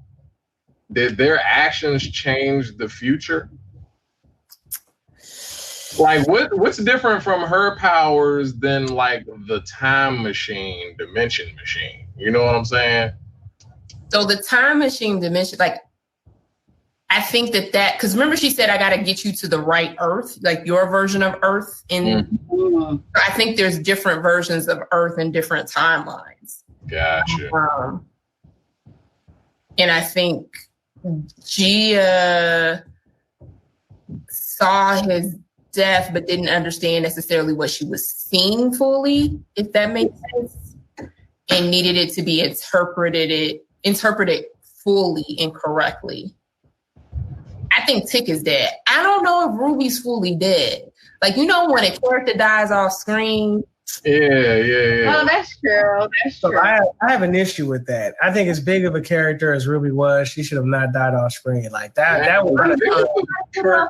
their actions change the future? Like, what's different from her powers than like the time machine, dimension machine? You know what I'm saying? So the time machine dimension, like, I think that because remember she said I got to get you to the right Earth, like your version of Earth. And I think there's different versions of Earth in different timelines. Gotcha. And I think Gia saw his death, but didn't understand necessarily what she was seeing fully, if that makes sense, and needed it to be interpreted fully and correctly. I think Tick is dead. I don't know if Ruby's fully dead. Like, you know, when a character dies off screen. Yeah. Oh, that's true. So I have an issue with that. I think as big of a character as Ruby was, she should have not died off screen like that. That was bring her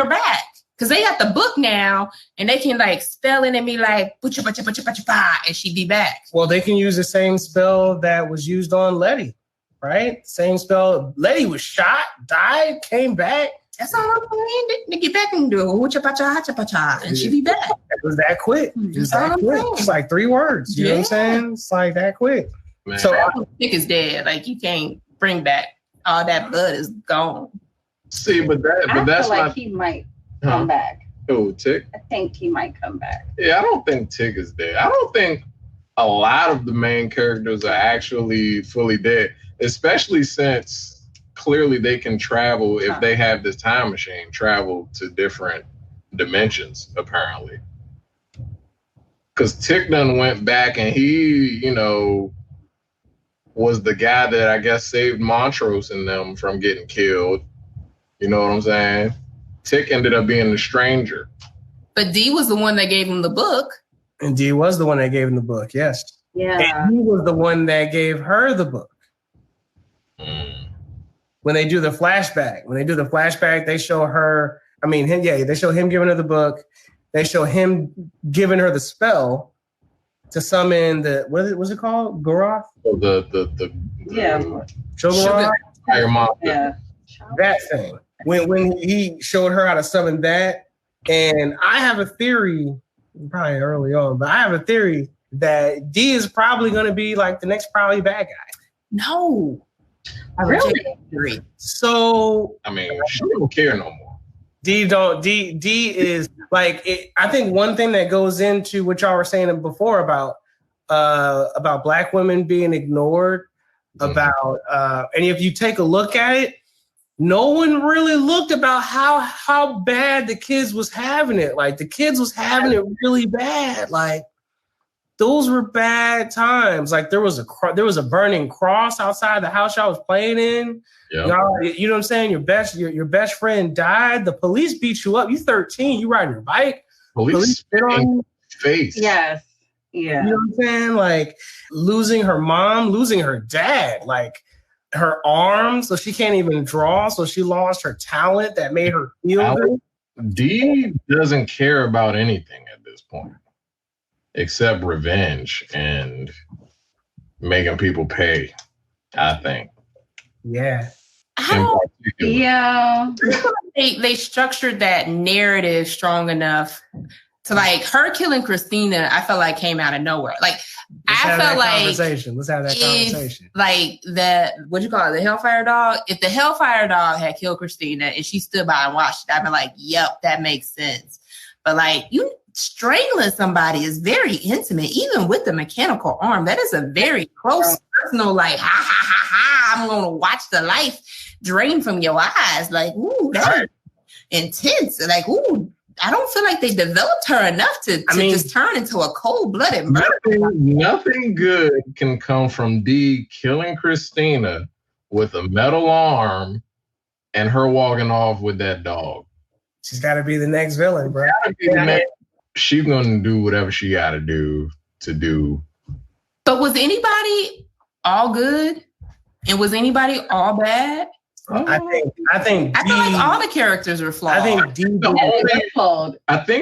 back. Because they got the book now, and they can like spell it and be like, and she'd be back. Well, they can use the same spell that was used on Letty, right? Same spell. Letty was shot, died, came back. That's all I'm saying. They get back and do and she'd be back. It was that quick. It's like 3 words. You know what I'm saying? It's like that quick. Man. So I think Tick is dead. Like, you can't bring back all that blood is gone. See, but I that's feel like not. he might come back. Oh, Tick? I think he might come back. Yeah, I don't think Tick is dead. I don't think a lot of the main characters are actually fully dead, especially since clearly they can travel, if they have this time machine, travel to different dimensions, apparently. Because Tick done went back and he, was the guy that I guess saved Montrose and them from getting killed. You know what I'm saying? Tick ended up being the stranger. But D was the one that gave him the book. And D was the one that gave him the book, yes. Yeah. And he was the one that gave her the book. When they do the flashback, they show her, they show him giving her the book. They show him giving her the spell to summon what's it called? Goroth? Oh, the Shogoroth? Fire monster. Yeah. That thing. When he showed her how to summon that, and I have a theory, probably early on, but I have a theory that D is probably going to be like the next probably bad guy. No. Really? So she don't care no more. D is like it, I think one thing that goes into what y'all were saying before about Black women being ignored, about and if you take a look at it, no one really looked about how bad the kids was having it. Like the kids was having it really bad. Like those were bad times. Like there was a burning cross outside the house y'all was playing in. Yep. Y'all, you know what I'm saying? Your best friend died. The police beat you up. You 13. You riding your bike. Police spit on your face. Yes. Yeah. You know what I'm saying? Like losing her mom, losing her dad, like her arms, so she can't even draw. So she lost her talent that made her feel good. D doesn't care about anything at this point, except revenge and making people pay, I think. Yeah. Yeah. They structured that narrative strong enough to like her killing Christina, I felt like came out of nowhere. Like Let's have that conversation. Like what you call it, the Hellfire Dog? If the Hellfire Dog had killed Christina and she stood by and watched it, I'd be like, yep, that makes sense. But like you strangling somebody is very intimate, even with the mechanical arm. That is a very close, personal, like, ha, ha, ha, ha, I'm going to watch the life drain from your eyes. Like, ooh, that's intense. Like, ooh, I don't feel like they developed her enough to just turn into a cold-blooded murderer. Nothing good can come from D killing Christina with a metal arm and her walking off with that dog. She's got to be the next villain, bro. She's going to do whatever she got to do. But was anybody all good? And was anybody all bad? I think I feel like all the characters were flawed. I think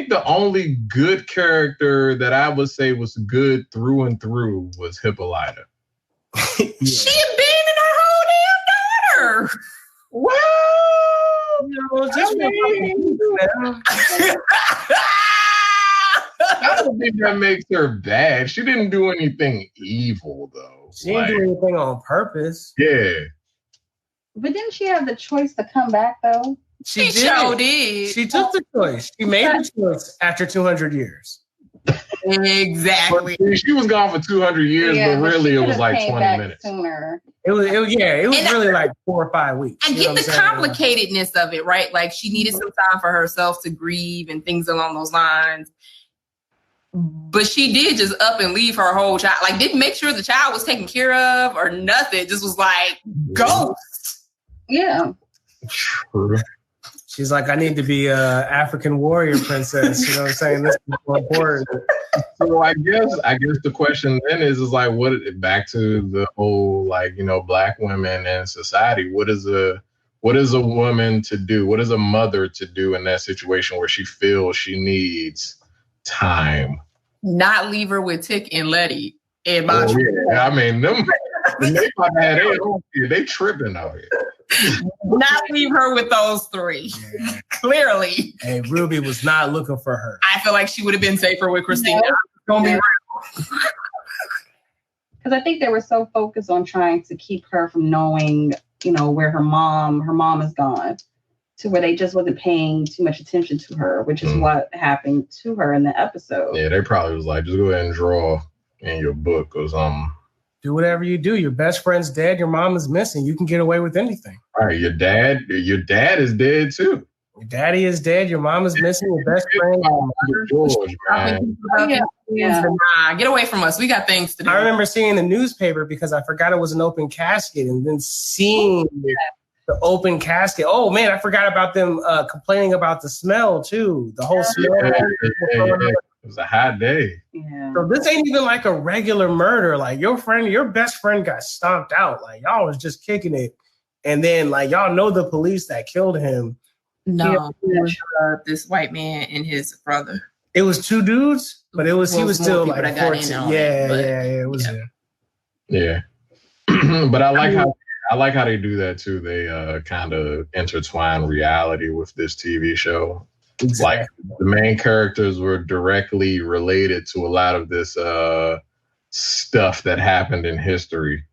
the only good character that I would say was good through and through was Hippolyta. She abandoned her whole damn daughter. Well, I don't think that makes her bad. She didn't do anything evil, though. She didn't do anything on purpose. Yeah. But didn't she have the choice to come back though? She sure did. She took the choice. She made the choice after 200 years. Exactly. She was gone for 200 years, but really it was like 20 minutes. Sooner. It was really like 4 or 5 weeks. I get the complicatedness of it, right? Like she needed some time for herself to grieve and things along those lines. But she did just up and leave her whole child. Like didn't make sure the child was taken care of or nothing. Just was like, ghost. Yeah. True. She's like, I need to be a African warrior princess. You know what I'm saying? This is more important. So I guess the question then is like, back to the whole like, you know, Black women in society. What is a woman to do? What is a mother to do in that situation where she feels she needs time? Not leave her with Tick and Letty. I mean, them they tripping out here. Not leave her with those three. Yeah. Clearly. Hey, Ruby was not looking for her. I feel like she would have been safer with Christina. Don't be real. Because I think they were so focused on trying to keep her from knowing, you know, where her mom is gone, to where they just wasn't paying too much attention to her, which is what happened to her in the episode. Yeah, they probably was like, just go ahead and draw in your book or something. Do whatever you do. Your best friend's dead. Your mom is missing. You can get away with anything. All right, your dad is dead too. Your daddy is dead. Your mom is missing. Your best friend. George, man. Nah, get away from us. We got things to do. I remember seeing the newspaper because I forgot it was an open casket, and then seeing the open casket. Oh man, I forgot about them complaining about the smell too. The whole smell. It was a hot day. Yeah. So this ain't even like a regular murder. Like your best friend got stomped out. Like y'all was just kicking it. And then like y'all know the police that killed him. No, it was this white man and his brother. It was 2 dudes, but he was still like 14. It was Yeah. But I like how they do that too. They kind of intertwine reality with this TV show. Exactly. Like the main characters were directly related to a lot of this stuff that happened in history.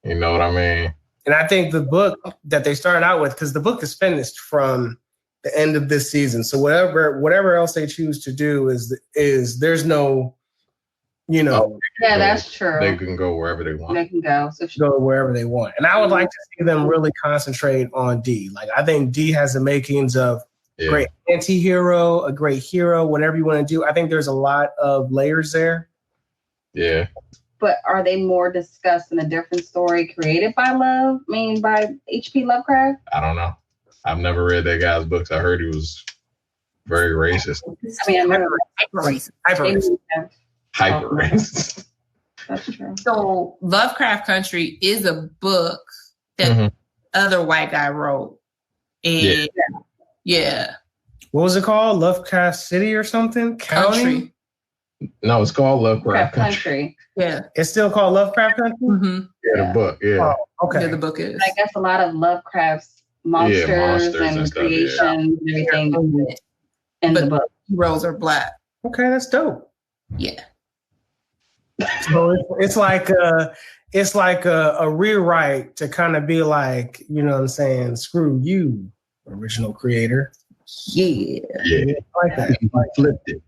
You know what I mean? And I think the book that they started out with, because the book is finished from the end of this season. So whatever else they choose to do is there's no, you know. Yeah, that's true. They can go wherever they want. They can go. So go wherever they want. And I would like to see them really concentrate on D. Like I think D has the makings of great anti-hero, a great hero, whatever you want to do. I think there's a lot of layers there. Yeah. But are they more discussed in a different story created by H.P. Lovecraft? I don't know. I've never read that guy's books. I heard he was very racist. I mean, I remember Hyper racist. That's true. So Lovecraft Country is a book that other white guy wrote. And yeah. What was it called? Lovecraft City or something? Country? No, it's called Lovecraft Country. Yeah. It's still called Lovecraft Country? Mm-hmm. Yeah, the book. Yeah. Oh, okay. Yeah, the book is. I guess a lot of Lovecraft's monsters and creations and everything in the book. Heroes are Black. Okay, that's dope. Yeah. So it's like a rewrite to kind of be like, you know what I'm saying, screw you, original creator. Yeah. Yeah. I like that. Like, flipped it.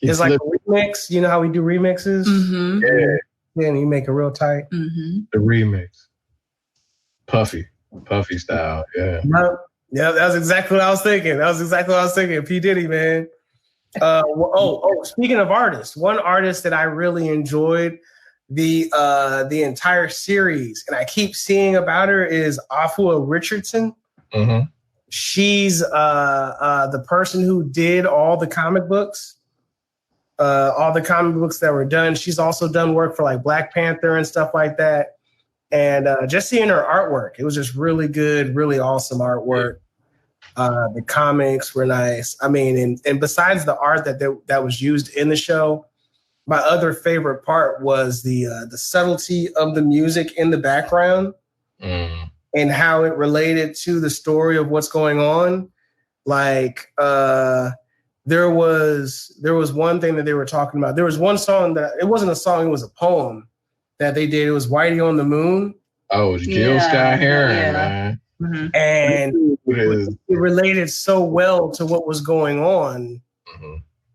It's like a remix. You know how we do remixes? Mm-hmm. Yeah. Then you make it real tight. Mm-hmm. The remix. Puffy style. Yeah. Yeah, that was exactly what I was thinking. P. Diddy, man. Speaking of artists, one artist that I really enjoyed the entire series, and I keep seeing about her, is Afua Richardson. Mm-hmm. She's the person who did all the comic books that were done. She's also done work for like Black Panther and stuff like that. And just seeing her artwork, it was just really good, really awesome artwork. The comics were nice. I mean, and besides the art that was used in the show, my other favorite part was the subtlety of the music in the background and how it related to the story of what's going on. Like there was one thing that they were talking about. There was one song that it wasn't a song; it was a poem that they did. It was "Whitey on the Moon." Oh, it was Gil Scott Heron, man. And it related so well to what was going on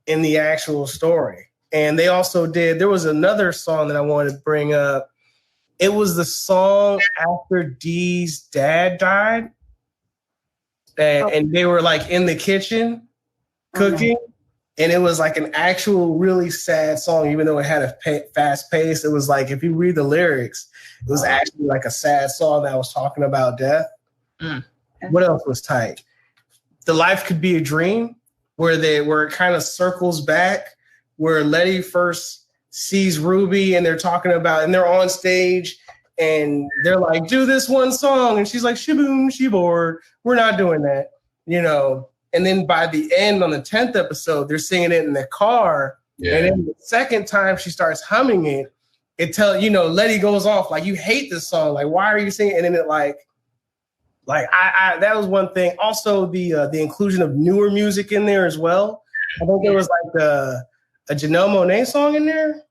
in the actual story. And they also there was another song that I wanted to bring up. It was the song after Dee's dad died. And they were like in the kitchen cooking. And it was like an actual really sad song, even though it had a fast pace. It was like, if you read the lyrics, it was actually like a sad song that was talking about death. What else was tight? The Life Could Be a Dream, where it kind of circles back, where Letty first sees Ruby and they're talking about, and they're on stage and they're like, do this one song. And she's like, shaboom, she bored. We're not doing that, you know. And then by the end, on the 10th episode, they're singing it in the car. Yeah. And then the second time she starts humming it, Letty goes off like, you hate this song. Like, why are you singing? And then it like I that was one thing. Also, the inclusion of newer music in there as well. I think there was like a Janelle Monáe song in there.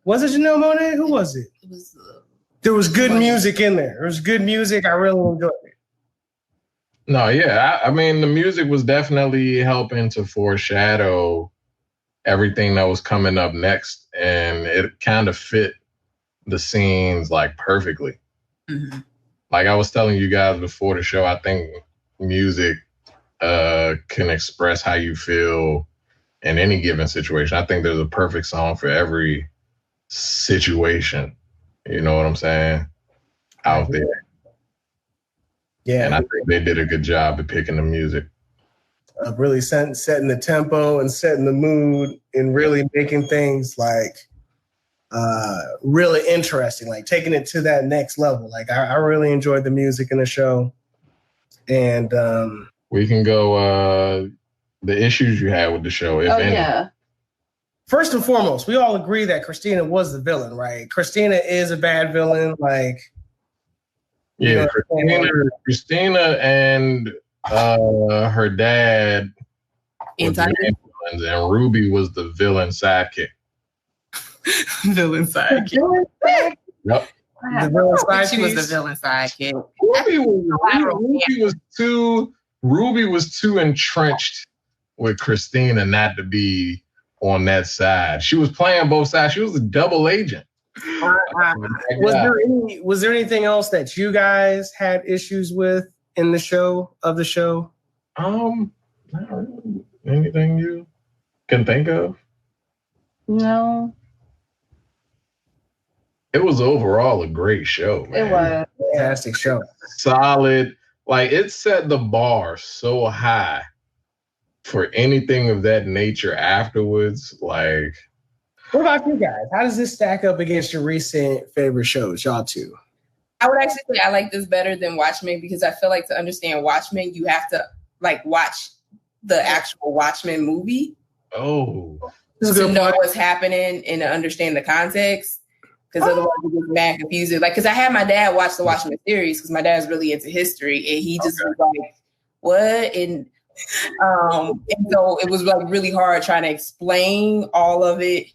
Was it Janelle Monáe? Who was it? There was good music in there. There was good music. I really enjoyed it. No, yeah. I mean, the music was definitely helping to foreshadow everything that was coming up next. And it kind of fit the scenes like perfectly. Like I was telling you guys before the show, I think music can express how you feel in any given situation. I think there's a perfect song for every situation. You know what I'm saying? Out there. Yeah. And I think they did a good job at picking the music. Really setting the tempo and setting the mood and really making things like really interesting, like taking it to that next level. Like I really enjoyed the music in the show. And we can go the issues you had with the show, if any. Yeah. First and foremost, we all agree that Christina was the villain, right? Christina is a bad villain. Like, yeah, Christina and her dad were the villains, and Ruby was the villain sidekick. Villain sidekick. Yep. The villain sidekick. She was the villain sidekick. Ruby was too entrenched with Christina not to be on that side. She was playing both sides. She was a double agent. Was there anything else that you guys had issues with in the show? Not really. Anything you can think of? No. It was overall a great show, man. It was a fantastic show. Solid. Like, it set the bar so high for anything of that nature afterwards. Like, what about you guys? How does this stack up against your recent favorite shows, y'all two? I would actually say I like this better than Watchmen, because I feel like to understand Watchmen, you have to like watch the actual Watchmen movie. Oh, to know what's happening and to understand the context. Because otherwise it gets mad confusing. Like, because I had my dad watch the Watchmen series because my dad's really into history, and he just was like, "What?" And so it was like really hard trying to explain all of it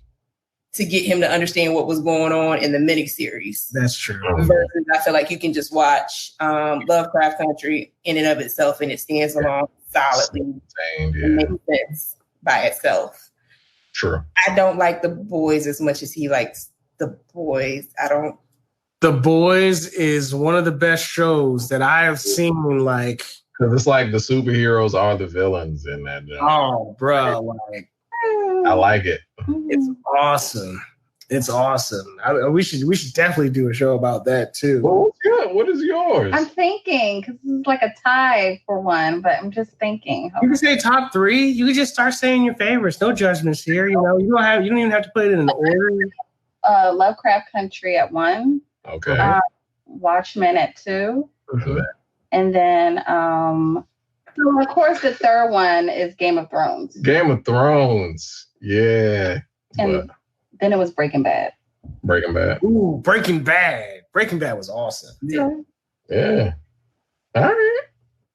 to get him to understand what was going on in the miniseries. That's true. Versus, I feel like you can just watch Lovecraft Country in and of itself, and it stands alone solidly and makes sense by itself. True. I don't like The Boys as much as he likes The Boys. The Boys is one of the best shows that I have seen. Like, because it's like the superheroes are the villains in that. Oh, bro! Like, I like it. It's awesome. It's awesome. We should definitely do a show about that too. Well, what is yours? I'm thinking, because this is like a tie for one, but I'm just thinking. You can say top 3. You can just start saying your favorites. No judgments here. You know, you don't even have to put it in an order. Lovecraft Country at 1. Okay. Watchmen at 2. Mm-hmm. And then, of course, the third one is Game of Thrones. Game of Thrones. Yeah. And then it was Breaking Bad. Breaking Bad. Ooh, Breaking Bad. Breaking Bad was awesome. Yeah. All right.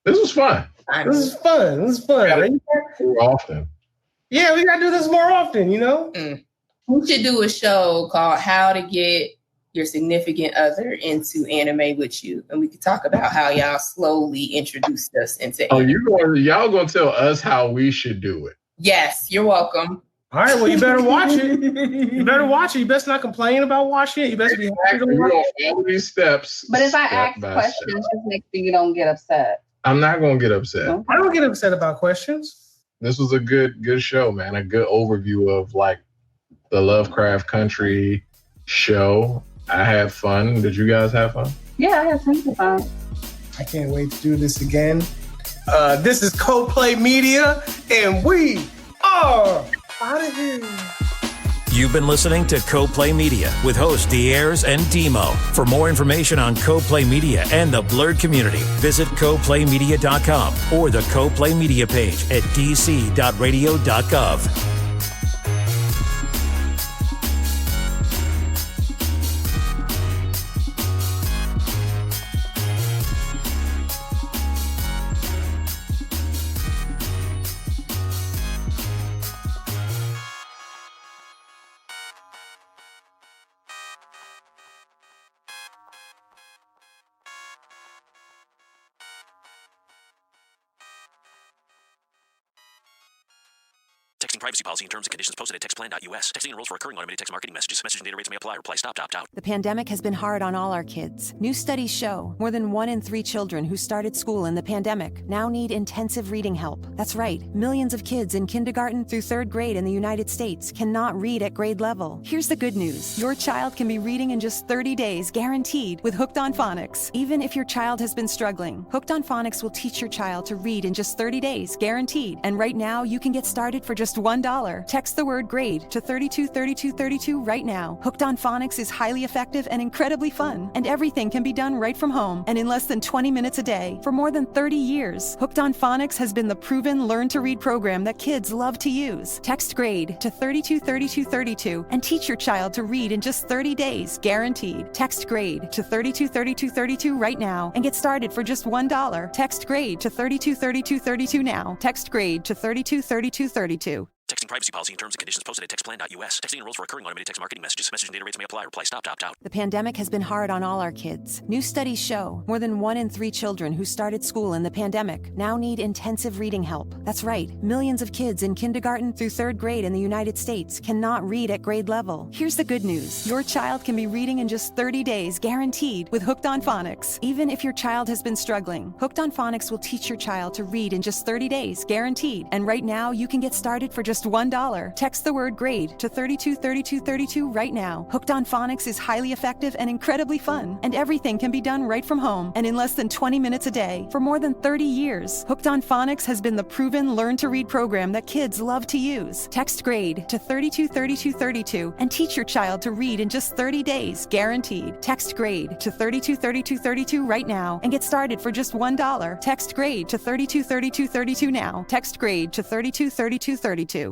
This was fun. This is fun. More often. Yeah, we got to do this more often, you know? We should do a show called How to Get your significant other into anime with you, and we could talk about how y'all slowly introduced us into anime. Y'all gonna tell us how we should do it? Yes, you're welcome. All right, well, you better watch it. You better watch it. You best not complain about watching it. You best be happy to watch it. Follow these steps. But if I ask questions, just make sure you don't get upset. I'm not gonna get upset. Okay. I don't get upset about questions. This was a good show, man. A good overview of like the Lovecraft Country show. I had fun. Did you guys have fun? Yeah, I had tons of fun. I can't wait to do this again. This is CoPlay Media, and we are out of here. You've been listening to CoPlay Media with hosts Diers and Dmo. For more information on CoPlay Media and the Blerd community, visit CoPlayMedia.com or the CoPlay Media page at dc.radio.gov. Texting privacy policy and terms and conditions posted at textplan.us. Texting enrolls for recurring automated text marketing messages. Message and data rates may apply. Reply stop to opt out. The pandemic has been hard on all our kids. New studies show more than 1 in 3 children who started school in the pandemic now need intensive reading help. That's right. Millions of kids in kindergarten through 3rd grade in the United States cannot read at grade level. Here's the good news. Your child can be reading in just 30 days, guaranteed, with Hooked on Phonics. Even if your child has been struggling, Hooked on Phonics will teach your child to read in just 30 days, guaranteed. And right now, you can get started for just $1. Text the word GRADE to 323232 right now. Hooked on Phonics is highly effective and incredibly fun, and everything can be done right from home and in less than 20 minutes a day. For more than 30 years, Hooked on Phonics has been the proven learn-to-read program that kids love to use. Text GRADE to 323232 and teach your child to read in just 30 days, guaranteed. Text GRADE to 323232 right now and get started for just $1. Text GRADE to 323232 now. Text GRADE to 323232. Texting privacy policy and terms and conditions posted at textplan.us. Texting enrolls for recurring automated text marketing messages. Message and data rates may apply. Reply stop to opt out. The pandemic has been hard on all our kids. New studies show more than 1 in 3 children who started school in the pandemic now need intensive reading help. That's right. Millions of kids in kindergarten through 3rd grade in the United States cannot read at grade level. Here's the good news. Your child can be reading in just 30 days, guaranteed, with Hooked on Phonics. Even if your child has been struggling, Hooked on Phonics will teach your child to read in just 30 days, guaranteed. And right now, you can get started for just $1. Text the word GRADE to 323232 right now. Hooked on Phonics is highly effective and incredibly fun, and everything can be done right from home and in less than 20 minutes a day. For more than 30 years, Hooked on Phonics has been the proven learn-to-read program that kids love to use. Text GRADE to 323232 and teach your child to read in just 30 days, guaranteed. Text GRADE to 323232 right now and get started for just $1. Text GRADE to 323232 now. Text GRADE to 323232.